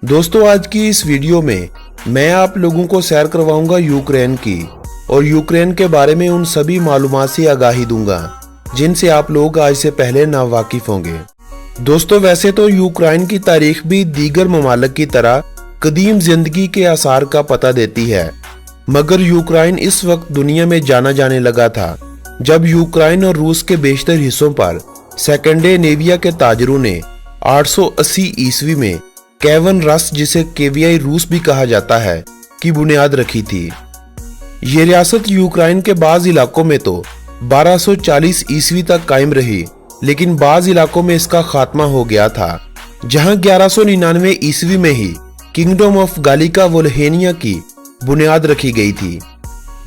दोस्तों, आज की इस वीडियो में मैं आप लोगों को सैर करवाऊंगा यूक्रेन की और यूक्रेन के बारे में उन सभी मालूमात से आगाही दूंगा जिनसे आप लोग आज से पहले नावाकिफ होंगे। दोस्तों, वैसे तो यूक्रेन की तारीख भी दीगर ममालिक की तरह कदीम जिंदगी के आसार का पता देती है, मगर यूक्रेन इस वक्त दुनिया में जाना जाने लगा था जब यूक्रेन और रूस के बेशतर हिस्सों पर स्कैंडिनेविया के ताजरों ने 880 ईस्वी में केवन रस, जिसे केवियाई रूस भी कहा जाता है, की बुनियाद रखी थी। ये रियासत यूक्रेन के बाज इलाकों में तो 1240 ईस्वी तक कायम रही, लेकिन बाज इलाकों में इसका खात्मा हो गया था, जहां 1199 ईस्वी में ही किंगडम ऑफ गालिका वोल्हेनिया की बुनियाद रखी गई थी।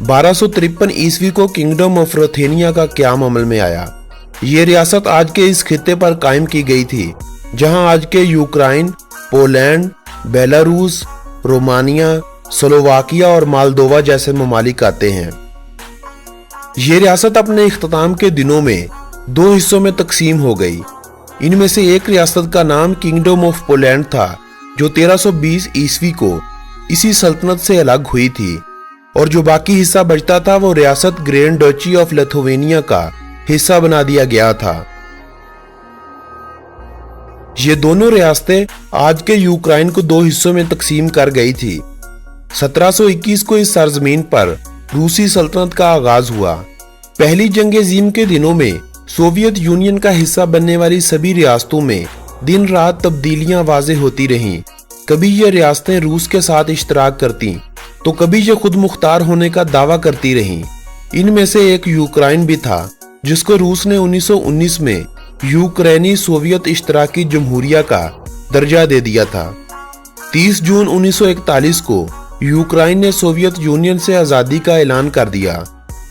1253 ईस्वी को किंगडम ऑफ रोथेनिया का क़याम अमल में आया। ये रियासत आज के इस खित्ते पर कायम की गई थी, जहां आज के Ukraine, Poland, Belarus, Romania, Slovakia और मालदोवा जैसे ममालिक आते हैं। ये रियासत अपने इख्तिताम के दिनों में दो हिस्सों में तकसीम हो गई। इनमें से एक रियासत का नाम किंगडम ऑफ पोलैंड था, जो 1320 ईस्वी को इसी सल्तनत से अलग हुई थी, और जो बाकी हिस्सा बचता था वो रियासत ग्रैंड डची ऑफ लिथुआनिया का हिस्सा बना दिया गया था। ये दोनों रियासतें आज के यूक्रेन को दो हिस्सों में तकसीम कर गई थी। 1721 को इस सरजमीन पर रूसी सल्तनत का आगाज हुआ। पहली जंग अज़ीम के दिनों में सोवियत यूनियन का हिस्सा बनने वाली सभी रियासतों में दिन रात तब्दीलियां वाज़ेह होती रहीं। कभी ये रियासतें रूस के साथ इश्तराक करती तो कभी ये खुद मुख्तार होने का दावा करती रहीं। इनमें से एक यूक्रेन भी था, जिसको रूस ने 1919 में यूक्रेनी सोवियत इश्तराकी जमहूरिया का दर्जा दे दिया था। 30 जून 1941 को यूक्रेन ने सोवियत यूनियन से आज़ादी का ऐलान कर दिया,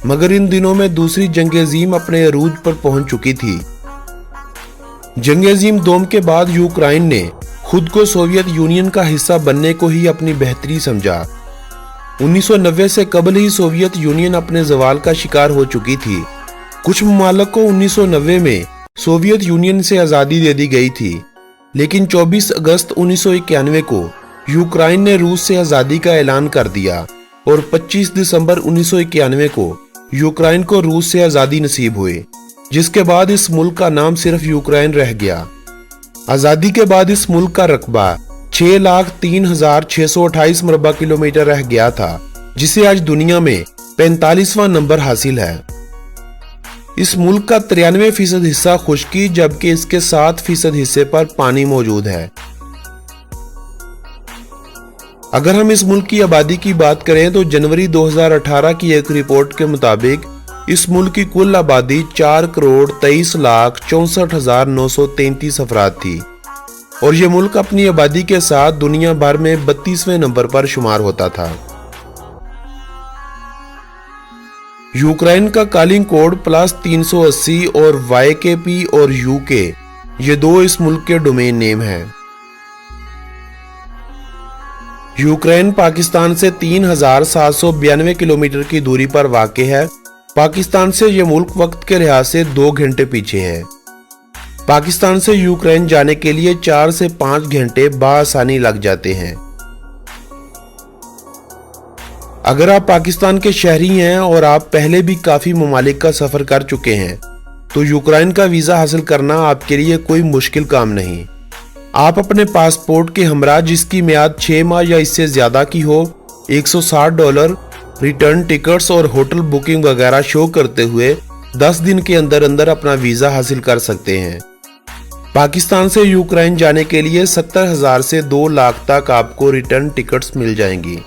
मगर इन दिनों में दूसरी जंग अज़ीम अपने अरूज पर पहुंच चुकी थी। जंग अज़ीम दोम के बाद यूक्रेन ने खुद को सोवियत यूनियन का हिस्सा बनने को ही अपनी बेहतरी समझा। 1990 से कबल ही सोवियत यूनियन अपने ज़वाल का शिकार हो चुकी थी। कुछ ममालिक को 1990 में सोवियत यूनियन से आज़ादी दे दी गई थी, लेकिन 24 अगस्त 1991 को यूक्रेन ने रूस से आज़ादी का ऐलान कर दिया और 25 दिसंबर 1991 को यूक्रेन को रूस से आज़ादी नसीब हुई, जिसके बाद इस मुल्क का नाम सिर्फ यूक्रेन रह गया। आज़ादी के बाद इस मुल्क का रकबा 6,03,628 मरबा किलोमीटर रह गया था, जिसे आज दुनिया में 45वां नंबर हासिल है। इस मुल्क का 93% हिस्सा खुश्की, जबकि इसके 7% हिस्से पर पानी मौजूद है। अगर हम इस मुल्क की आबादी की बात करें तो जनवरी 2018 की एक रिपोर्ट के मुताबिक इस मुल्क की कुल आबादी 4,23,64,933 अफराद थी, और ये मुल्क अपनी आबादी के साथ दुनिया भर में 32वें नंबर पर शुमार होता था। यूक्रेन का कॉलिंग कोड +380 और YKP और UK, ये दो इस मुल्क के डोमेन नेम हैं। यूक्रेन पाकिस्तान से 3,792 किलोमीटर की दूरी पर वाक़े है। पाकिस्तान से यह मुल्क वक्त के लिहाज से 2 घंटे पीछे है। पाकिस्तान से यूक्रेन जाने के लिए 4 से 5 घंटे बआसानी लग जाते हैं। अगर आप पाकिस्तान के शहरी हैं और आप पहले भी काफ़ी ममालिक का सफ़र कर चुके हैं तो यूक्रेन का वीज़ा हासिल करना आपके लिए कोई मुश्किल काम नहीं। आप अपने पासपोर्ट के हमरा, जिसकी मियाद 6 माह या इससे ज़्यादा की हो, $160, रिटर्न टिकट्स और होटल बुकिंग वगैरह शो करते हुए 10 दिन के अंदर अंदर अपना वीज़ा हासिल कर सकते हैं। पाकिस्तान से यूक्रेन जाने के लिए 70,000 से 2 लाख तक आपको रिटर्न टिकट्स मिल जाएंगी।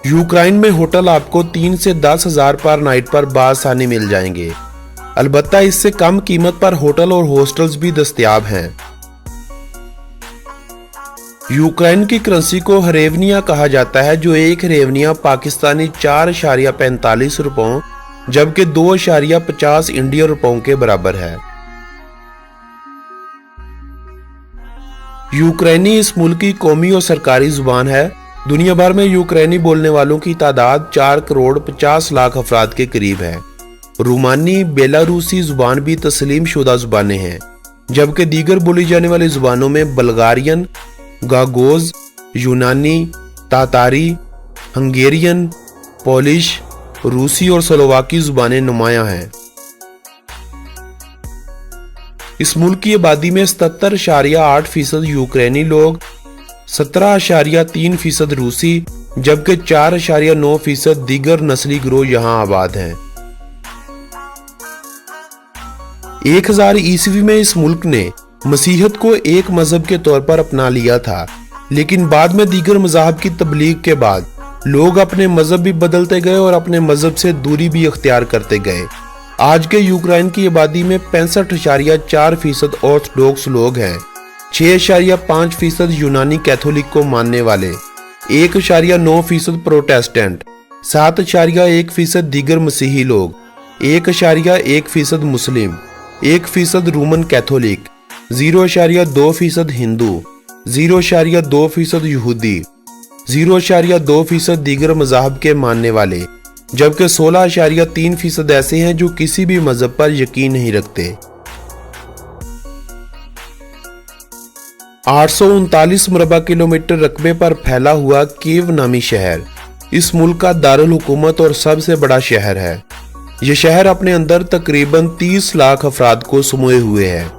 यूक्रेन में होटल आपको 3 से 10,000 पर नाइट पर बआसानी मिल जाएंगे। अलबत्ता इससे कम कीमत पर होटल और हॉस्टल्स भी दस्तयाब हैं। यूक्रेन की करेंसी को हरेवनिया कहा जाता है, जो एक हरेवनिया पाकिस्तानी 4.45 रुपयों जबकि 2.50 इंडियन रुपयों के बराबर है। यूक्रेनी इस मुल्क की कौमी और सरकारी जुबान है। दुनिया भर में यूक्रेनी बोलने वालों की तादाद 4,50,00,000 अफराद के करीब है। रोमानी, बेलारूसी जुबान भी तस्लीम शुदा जुबानें हैं, जबकि दीगर बोली जाने वाली जुबानों में बल्गारियन, गागोज, यूनानी, तातारी, हंगेरियन, पोलिश, रूसी और स्लोवाकी जुबानें नुमायां हैं। इस मुल्क की आबादी में 77.8% यूक्रेनी लोग, 17.3% रूसी, जबकि 4.9% दीगर नस्ली गिरोह यहाँ आबाद हैं। 1000 ईस्वी में इस मुल्क ने मसीहत को एक मजहब के तौर पर अपना लिया था, लेकिन बाद में दीगर मज़ाहब की तबलीग के बाद लोग अपने मजहब भी बदलते गए और अपने मजहब से दूरी भी इख्तियार करते गए। आज के यूक्रेन की आबादी में 65.4% ऑर्थोडॉक्स लोग हैं, 6.5% यूनानी कैथोलिक को मानने वाले, 1.9% प्रोटेस्टेंट, 7.1% दीगर मसीही लोग, 1.1% मुस्लिम, 1% रोमन कैथोलिक, 0.2% हिंदू, 0.2% यहूदी, 0.2% दीगर मज़ाहब के मानने वाले, जबकि 16.3% ऐसे हैं जो किसी भी मजहब पर यकीन नहीं रखते। 839 मुरबा किलोमीटर रकबे पर फैला हुआ कीव नामी शहर इस मुल्क का दारुल हुकूमत और सबसे बड़ा शहर है। यह शहर अपने अंदर तकरीबन 30 लाख अफराद को समोए हुए है।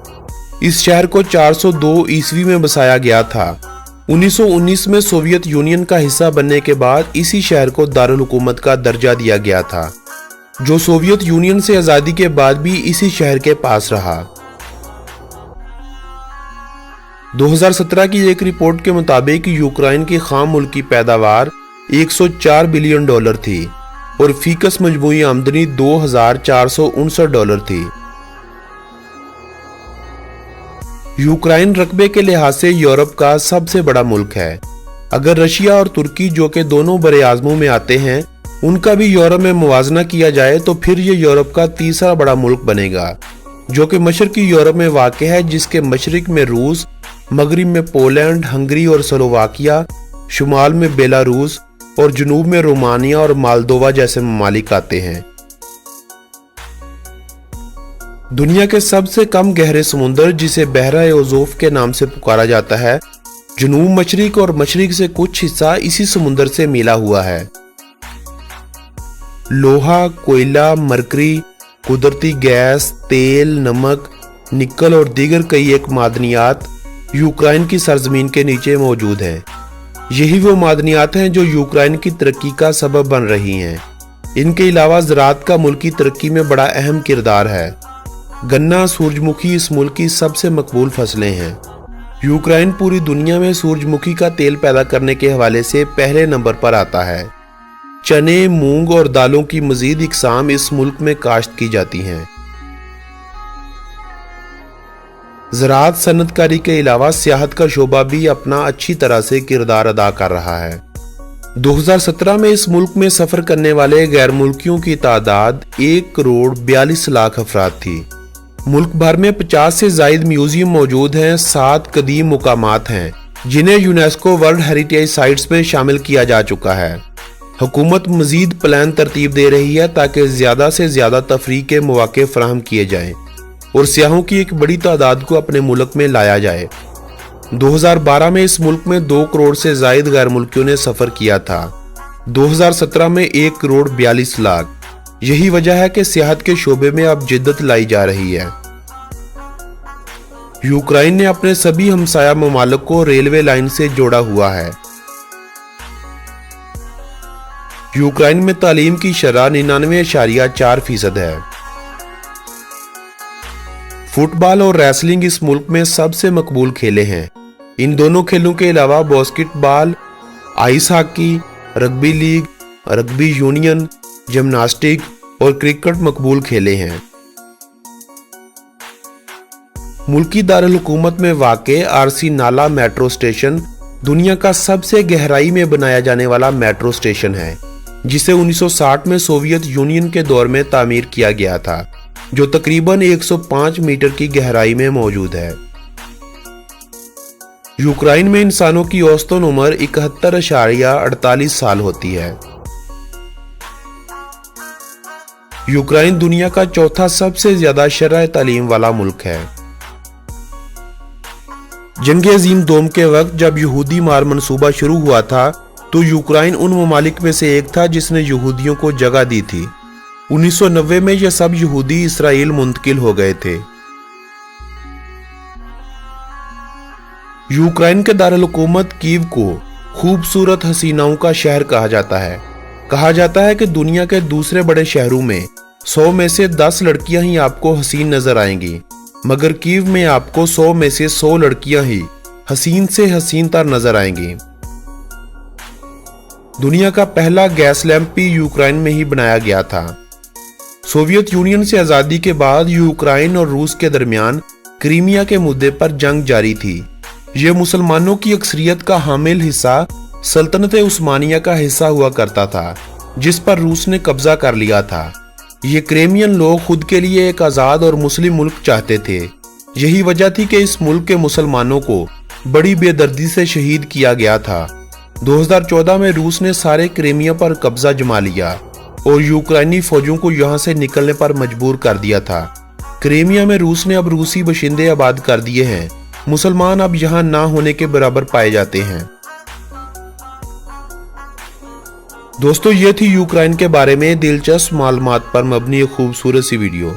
इस शहर को 402 ईस्वी में बसाया गया था। 1919 में सोवियत यूनियन का हिस्सा बनने के बाद इसी शहर को दारुल हुकूमत का दर्जा दिया गया था, जो सोवियत यूनियन से आजादी के बाद भी इसी शहर के पास रहा। 2017 की एक रिपोर्ट के मुताबिक यूक्रेन की खाम मुल्की पैदावार $104 बिलियन थी और फीकस मजमूई आमदनी $2,459 थी। यूक्रेन रकबे के लिहाज से यूरोप का सबसे बड़ा मुल्क है। अगर रशिया और तुर्की, जो कि दोनों बड़े आज़मों में आते हैं, उनका भी यूरोप में मुवाजना किया जाए तो फिर ये यूरोप का तीसरा बड़ा मुल्क बनेगा, जो कि मशरकी यूरोप में वाक़ है, जिसके मशरिक में रूस, मगरिब में पोलैंड, हंगरी और स्लोवाकिया, शुमाल में बेलारूस और जनूब में रोमानिया और मालदोवा जैसे ममालिक आते हैं। दुनिया के सबसे कम गहरे समुंदर, जिसे बहरा ओज़ोफ के नाम से पुकारा जाता है, जनूब मशरिक और मशरिक से कुछ हिस्सा इसी समुंदर से मिला हुआ है। लोहा, कोयला, मरकरी, कुदरती गैस, तेल, नमक, निकल और दीगर कई एक मादनियात यूक्रेन की सरजमीन के नीचे मौजूद हैं। यही वो मादनियात हैं जो यूक्रेन की तरक्की का सबब बन रही हैं। इनके अलावा ज़राअत का मुल्क की तरक्की में बड़ा अहम किरदार है। गन्ना, सूरजमुखी इस मुल्क की सबसे मकबूल फसलें हैं। यूक्रेन पूरी दुनिया में सूरजमुखी का तेल पैदा करने के हवाले से पहले नंबर पर आता है। चने, मूंग और दालों की मजीद इकसाम इस मुल्क में काश्त की जाती हैं। ज़राअत सनतकारी के अलावा सियाहत का शोबा भी अपना अच्छी तरह से किरदार अदा कर रहा है। 2017 में इस मुल्क में सफर करने वाले गैर मुल्कियों की तादाद 1,42,00,000 अफराद थी। मुल्क भर में 50 से जायद म्यूजियम मौजूद हैं। 7 कदीम मुकामात हैं जिन्हें यूनेस्को वर्ल्ड हेरिटेज साइट्स में शामिल किया जा चुका है। हुकूमत मजीद प्लान तरतीब दे रही है ताकि ज्यादा से ज्यादा तफरीह के मौके फराहम किए जाएं और सियाहों की एक बड़ी तादाद को अपने मुल्क में लाया जाए। 2012 में इस मुल्क में 2 करोड़ से जायद गैर मुल्कियों ने सफर किया था। 2017 में 1,42,00,000। यही वजह है कि सियाहत के शोबे में अब जिद्दत लाई जा रही है। यूक्रेन ने अपने सभी हमसाया ममालिक को रेलवे लाइन से जोड़ा हुआ है। यूक्रेन में तालीम की शरह 99.4% है। फुटबॉल और रेसलिंग इस मुल्क में सबसे मकबूल खेले हैं। इन दोनों खेलों के अलावा basketball, ice hockey, rugby league, rugby union, gymnastic और क्रिकेट मकबूल खेले हैं। मुल्की दारुल हुकूमत में वाक़े आरसी नाला मेट्रो स्टेशन दुनिया का सबसे गहराई में बनाया जाने वाला मेट्रो स्टेशन है, जिसे 1960 में सोवियत यूनियन के दौर में तामीर किया गया था, जो तकरीबन 105 मीटर की गहराई में मौजूद है। यूक्रेन में इंसानों की औसतन उम्र 71.48 साल होती है। यूक्रेन दुनिया का चौथा सबसे ज्यादा शरह तालीम वाला मुल्क है। जंग अजीम दोम के वक्त जब यहूदी मार मंसूबा शुरू हुआ था तो यूक्रेन उन ममालिक में से एक था जिसने यहूदियों को जगह दी थी। 1990 में ये सब यहूदी इसराइल मुंतकिल हो गए थे। यूक्रेन के दारुल-हुकूमत कीव को खूबसूरत हसीनाओं का शहर कहा जाता है। कहा जाता है कि दुनिया के दूसरे बड़े शहरों में 100 में से 10 लड़कियां ही आपको हसीन नजर आएंगी, मगर कीव में आपको 100 में से 100 लड़कियां ही हसीन से हसीन तर नजर आएंगी। दुनिया का पहला गैस लैंप भी यूक्रेन में ही बनाया गया था। सोवियत यूनियन से आजादी के बाद यूक्रेन और रूस के दरमियान क्रीमिया के मुद्दे पर जंग जारी थी। ये मुसलमानों की अक्सरियत का हामिल हिस्सा सल्तनत उस्मानिया का हिस्सा हुआ करता था, जिस पर रूस ने कब्जा कर लिया था। ये क्रेमियन लोग खुद के लिए एक आजाद और मुस्लिम मुल्क चाहते थे। यही वजह थी कि इस मुल्क के मुसलमानों को बड़ी बेदर्दी से शहीद किया गया था। 2014 में रूस ने सारे क्रेमिया पर कब्जा जमा लिया और यूक्रेनी फौजों को यहां से निकलने पर मजबूर कर दिया था। क्रेमिया में रूस ने अब रूसी बशिंदे आबाद कर दिए हैं। मुसलमान अब यहां ना होने के बराबर पाए जाते हैं। दोस्तों, ये थी यूक्रेन के बारे में दिलचस्प मालूमात पर मबनी एक खूबसूरत सी वीडियो।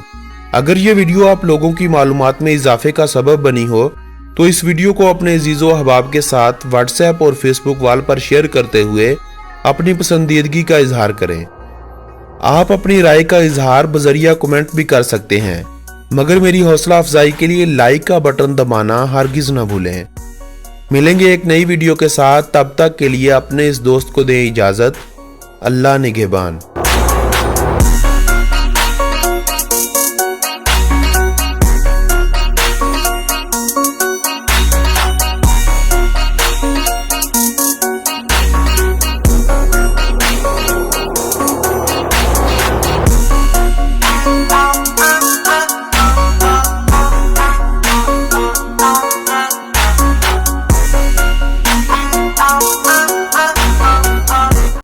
अगर ये वीडियो आप लोगों की मालूमात में इजाफे का सबब बनी हो तो इस वीडियो को अपने अजीजो अहबाब के साथ व्हाट्सएप और फेसबुक वाल पर शेयर करते हुए अपनी पसंदीदगी का इजहार करें। आप अपनी राय का इजहार बजरिया कमेंट भी कर सकते हैं, मगर मेरी हौसला अफजाई के लिए लाइक का बटन दबाना हरगिज न भूलें। मिलेंगे एक नई वीडियो के साथ, तब तक के लिए अपने इस दोस्त को दें इजाजत। अल्लाह निगहबान।